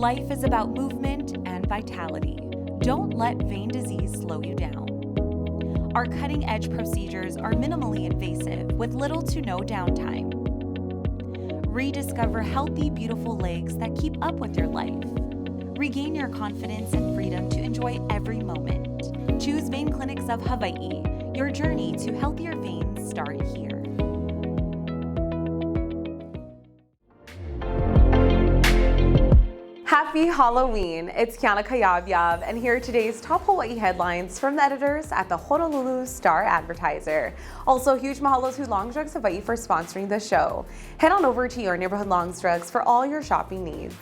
Life is about movement and vitality. Don't let vein disease slow you down. Our cutting-edge procedures are minimally invasive with little to no downtime. Rediscover healthy, beautiful legs that keep up with your life. Regain your confidence and freedom to enjoy every moment. Choose Vein Clinics of Hawaii. Your journey to healthier veins start here. Happy Halloween! It's Kiana Cayabyab, and here are today's top Hawaii headlines from the editors at the Honolulu Star-Advertiser. Also, huge mahalo to Longs Drugs Hawaii for sponsoring the show. Head on over to your neighborhood Longs Drugs for all your shopping needs.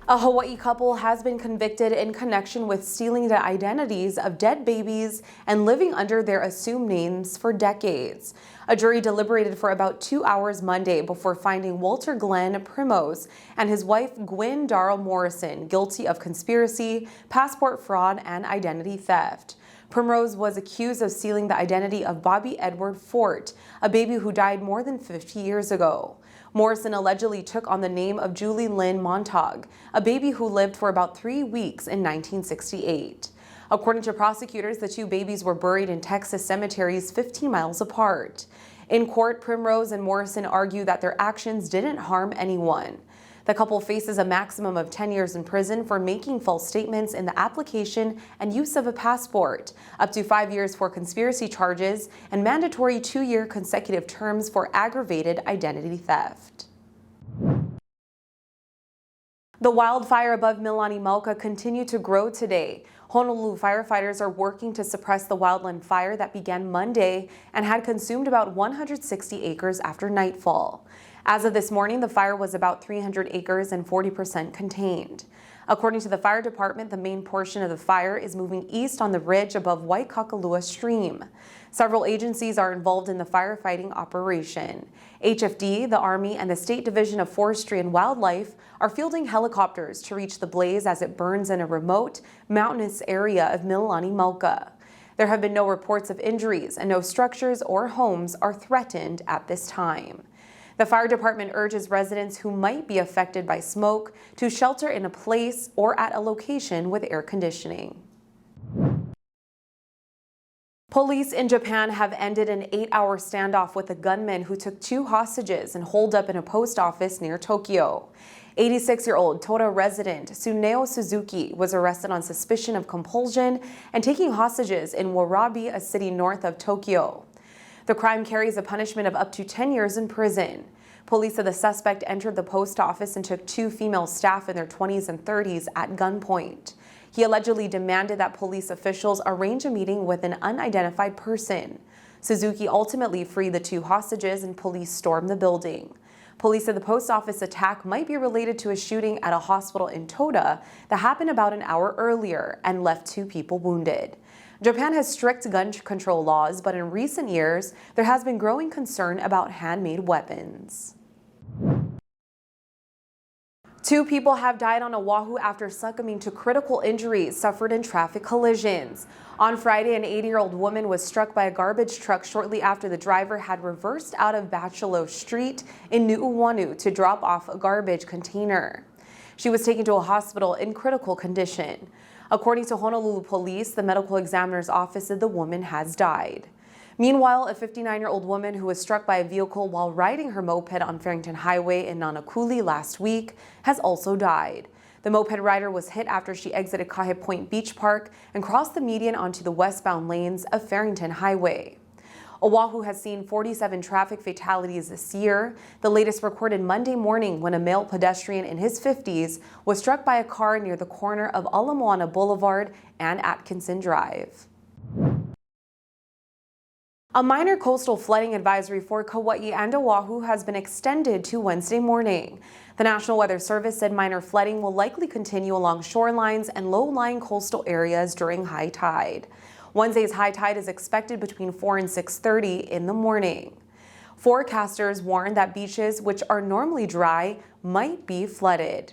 A Hawaii couple has been convicted in connection with stealing the identities of dead babies and living under their assumed names for decades. A jury deliberated for about 2 hours Monday before finding Walter Glenn Primrose and his wife Gwen Darrell Morrison guilty of conspiracy, passport fraud, and identity theft. Primrose was accused of stealing the identity of Bobby Edward Fort, a baby who died more than 50 years ago. Morrison allegedly took on the name of Julie Lynn Montag, a baby who lived for about 3 weeks in 1968. According to prosecutors, the two babies were buried in Texas cemeteries 15 miles apart. In court, Primrose and Morrison argue that their actions didn't harm anyone. The couple faces a maximum of 10 years in prison for making false statements in the application and use of a passport, up to 5 years for conspiracy charges, and mandatory 2-year consecutive terms for aggravated identity theft. The wildfire above Milani-Mauka continued to grow today. Honolulu firefighters are working to suppress the Wildland fire that began Monday and had consumed about 160 acres after nightfall. As of this morning, the fire was about 300 acres and 40% contained. According to the fire department, the main portion of the fire is moving east on the ridge above Waikakalua Stream. Several agencies are involved in the firefighting operation. HFD, the Army, and the State Division of Forestry and Wildlife are fielding helicopters to reach the blaze as it burns in a remote, mountainous area of Milani-Mauka. There have been no reports of injuries, and no structures or homes are threatened at this time. The fire department urges residents who might be affected by smoke to shelter in a place or at a location with air conditioning. Police in Japan have ended an 8-hour standoff with a gunman who took 2 hostages and holed up in a post office near Tokyo. 86-year-old Tora resident Tsuneo Suzuki was arrested on suspicion of compulsion and taking hostages in Warabi, a city north of Tokyo. The crime carries a punishment of up to 10 years in prison. Police said the suspect entered the post office and took 2 female staff in their 20s and 30s at gunpoint. He allegedly demanded that police officials arrange a meeting with an unidentified person. Suzuki ultimately freed the 2 hostages and police stormed the building. Police said the post office attack might be related to a shooting at a hospital in Toda that happened about an hour earlier and left 2 people wounded. Japan has strict gun control laws, but in recent years, there has been growing concern about handmade weapons. 2 people have died on Oahu after succumbing to critical injuries suffered in traffic collisions. On Friday, an 80-year-old woman was struck by a garbage truck shortly after the driver had reversed out of Bachelor Street in Nu'uanu to drop off a garbage container. She was taken to a hospital in critical condition. According to Honolulu police, the medical examiner's office said the woman has died. Meanwhile, a 59-year-old woman who was struck by a vehicle while riding her moped on Farrington Highway in Nanakuli last week has also died. The moped rider was hit after she exited Kahe Point Beach Park and crossed the median onto the westbound lanes of Farrington Highway. Oahu has seen 47 traffic fatalities this year, the latest recorded Monday morning when a male pedestrian in his 50s was struck by a car near the corner of Ala Moana Boulevard and Atkinson Drive. A minor coastal flooding advisory for Kauai and Oahu has been extended to Wednesday morning. The National Weather Service said minor flooding will likely continue along shorelines and low-lying coastal areas during high tide. Wednesday's high tide is expected between 4 and 6:30 in the morning. Forecasters warn that beaches, which are normally dry, might be flooded.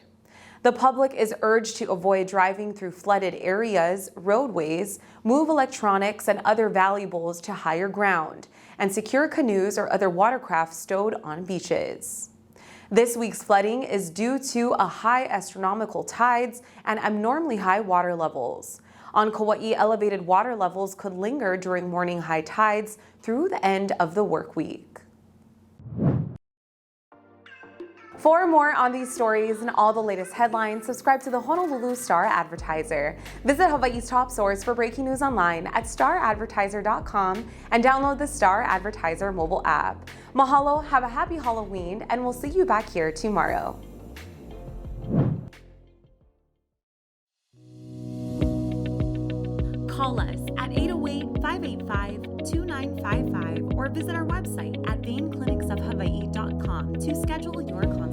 The public is urged to avoid driving through flooded areas, roadways, move electronics and other valuables to higher ground, and secure canoes or other watercraft stowed on beaches. This week's flooding is due to a high astronomical tides and abnormally high water levels. On Kauai, elevated water levels could linger during morning high tides through the end of the work week. For more on these stories and all the latest headlines, subscribe to the Honolulu Star-Advertiser. Visit Hawaii's top source for breaking news online at staradvertiser.com and download the Star-Advertiser mobile app. Mahalo, have a happy Halloween, and we'll see you back here tomorrow. Call us at 808-585-2955 or visit our website at veinclinicsofhawaii.com to schedule your consultation.